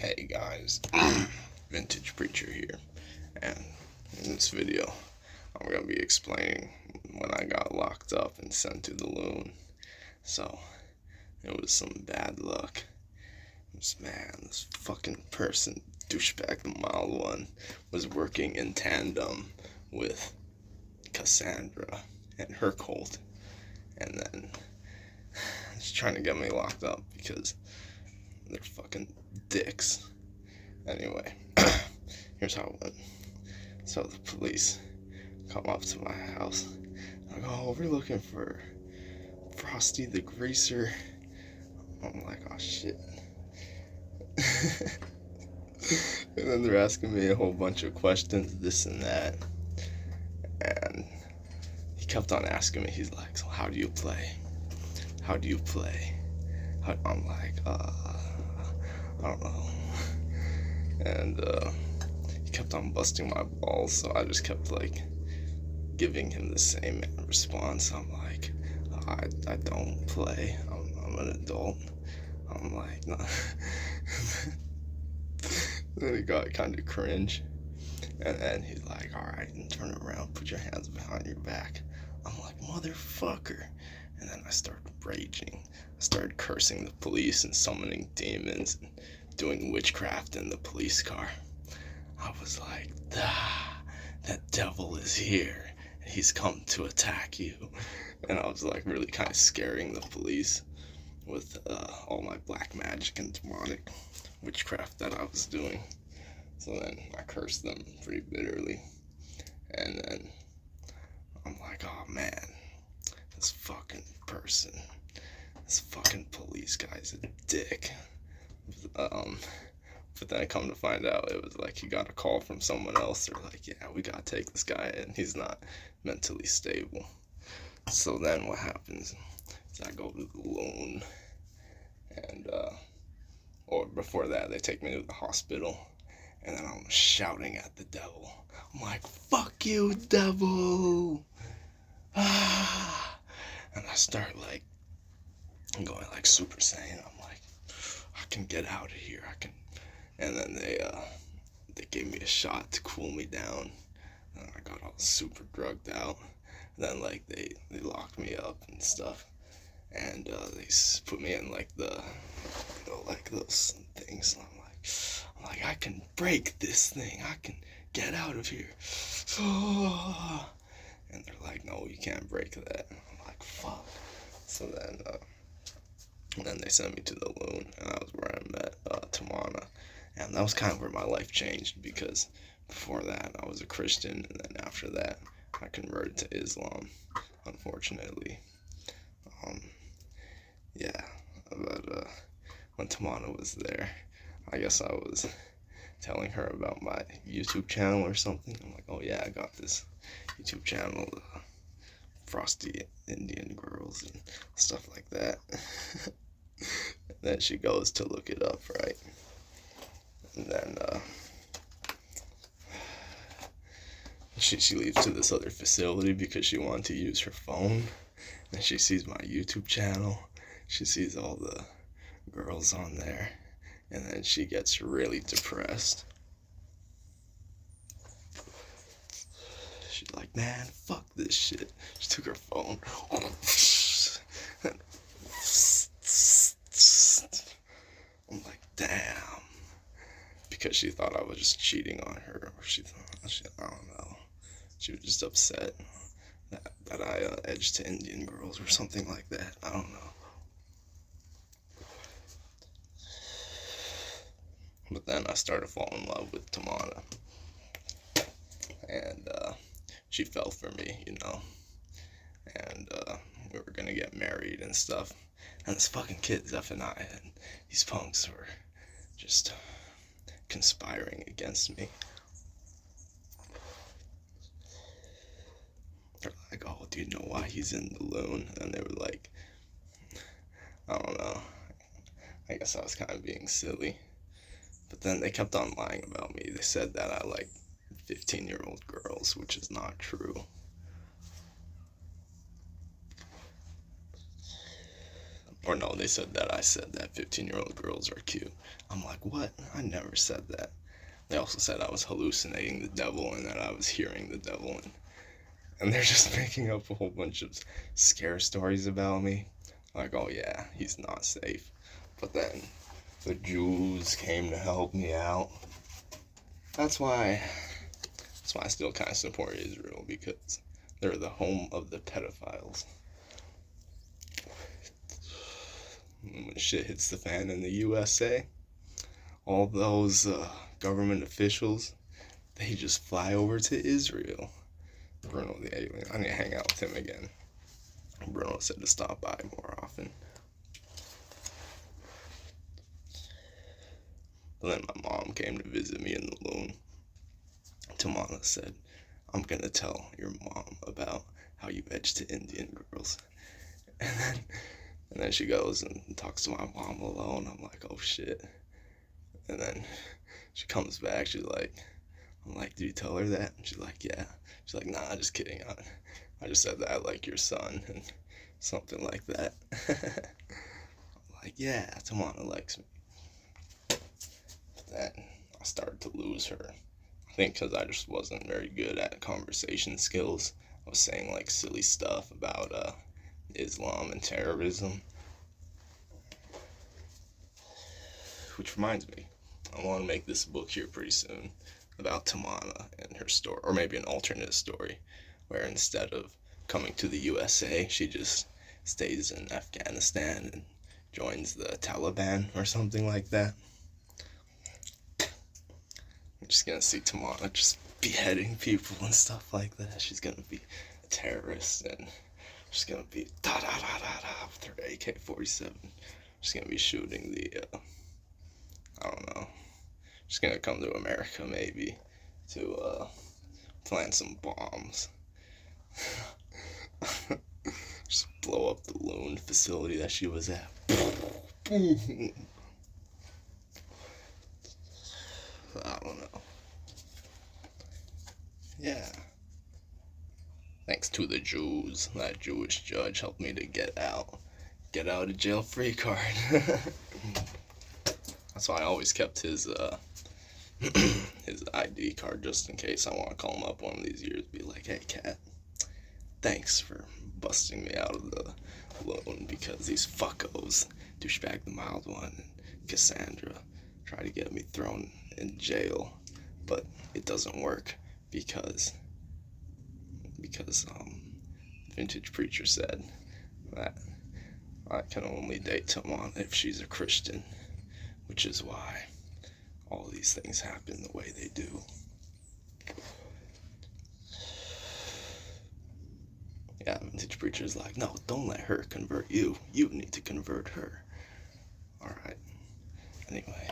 Hey guys, Vintage Preacher here, and in this video, I'm gonna be explaining when I got locked up and sent to the loon. So, it was some bad luck. This fucking person, douchebag the mild one, was working in tandem with Cassandra and her cult, and then just trying to get me locked up because they're fucking dicks. Anyway, here's how it went. So the police come up to my house. I go, oh, we're looking for Frosty the Greaser. I'm like, oh shit. And then they're asking me a whole bunch of questions, this and that. And he kept on asking me, he's like, so how do you play? How do you play? I'm like, I don't know. And he kept on busting my balls, so I just kept like giving him the same response. I'm like, I don't play. I'm an adult. I'm like, no. Then he got kind of cringe, and then he's like, all right, and turn around, put your hands behind your back. I'm like, motherfucker. And then I started raging. I started cursing the police and summoning demons and doing witchcraft in the police car. I was like, that devil is here, and he's come to attack you. And I was like really kind of scaring the police with all my black magic and demonic witchcraft that I was doing. So then I cursed them pretty bitterly. And then I'm like, oh man, this fucking person, this fucking police guy's a dick. But then I come to find out it was like he got a call from someone else. They're like, yeah, we gotta take this guy in. He's not mentally stable. So then what happens is I go to the loan, and or before that they take me to the hospital, and then I'm shouting at the devil. I'm like, fuck you, devil! Ah! And I start like going like Super Saiyan. I'm like, I can get out of here. I can. And then they gave me a shot to cool me down. And I got all super drugged out. And then like they locked me up and stuff. And they put me in like like those things. And I'm like, I can break this thing. I can get out of here. And they're like, no, you can't break that. And I'm like, fuck. So then they sent me to the loon, and that was where I met Tamana. And that was kind of where my life changed, because before that I was a Christian, and then after that I converted to Islam, unfortunately. Yeah, but when Tamana was there, I guess I was telling her about my YouTube channel or something. I'm like, oh yeah, I got this YouTube channel, Frosty Indian Girls and stuff like that. And then she goes to look it up, right? And then she leaves to this other facility because she wanted to use her phone. And she sees my YouTube channel. She sees all the girls on there. And then she gets really depressed. She's like, man, fuck this shit. She took her phone. I'm like, damn. Because she thought I was just cheating on her, or I don't know. She was just upset that I edged to Indian girls or something like that. I don't know. But then I started falling in love with Tamana, and she fell for me, and we were gonna get married and stuff. And this fucking kid, Zephaniah, and these punks were just conspiring against me. They're like, oh, do you know why he's in the loon? And they were like, I don't know. I guess I was kind of being silly. But then they kept on lying about me. They said that I like 15-year-old girls, which is not true. Or no, they said that I said that 15-year-old girls are cute. I'm like, what? I never said that. They also said I was hallucinating the devil and that I was hearing the devil. And they're just making up a whole bunch of scare stories about me. Like, oh yeah, he's not safe. But then the Jews came to help me out. That's why I still kind of support Israel, because they're the home of the pedophiles. And when shit hits the fan in the USA, all those government officials, they just fly over to Israel. Bruno the alien, I need to hang out with him again. Bruno said to stop by more often. But then my mom came to visit me in the loon. Tamana said, I'm gonna tell your mom about how you edged to Indian girls. And then she goes and talks to my mom alone. I'm like, oh shit. And then she comes back, I'm like, did you tell her that? And she's like, yeah. She's like, nah, just kidding. I just said that I like your son, and something like that. I'm like, yeah, Tamana likes me. But then I started to lose her. I think because I just wasn't very good at conversation skills. I was saying like silly stuff about Islam and terrorism. Which reminds me, I want to make this book here pretty soon about Tamana and her story, or maybe an alternate story, where instead of coming to the USA, she just stays in Afghanistan and joins the Taliban or something like that. I'm just gonna see Tamana just beheading people and stuff like that. She's gonna be a terrorist, and she's gonna be da da da da da with her AK-47. She's gonna be shooting the I don't know. She's gonna come to America maybe to plant some bombs. Just blow up the loon facility that she was at. I don't know. Yeah. Thanks to the Jews, that Jewish judge helped me to get out of jail free card. That's why I always kept his his ID card just in case I want to call him up one of these years, be like, hey cat, thanks for busting me out of the loan, because these fuckos, Douchebag the Mild One and Cassandra, try to get me thrown in jail, but it doesn't work because Vintage Preacher said that I can only date Tamana if she's a Christian, which is why all these things happen the way they do. Yeah, Vintage Preacher's like, no, don't let her convert you. You need to convert her. Alright. Anyway.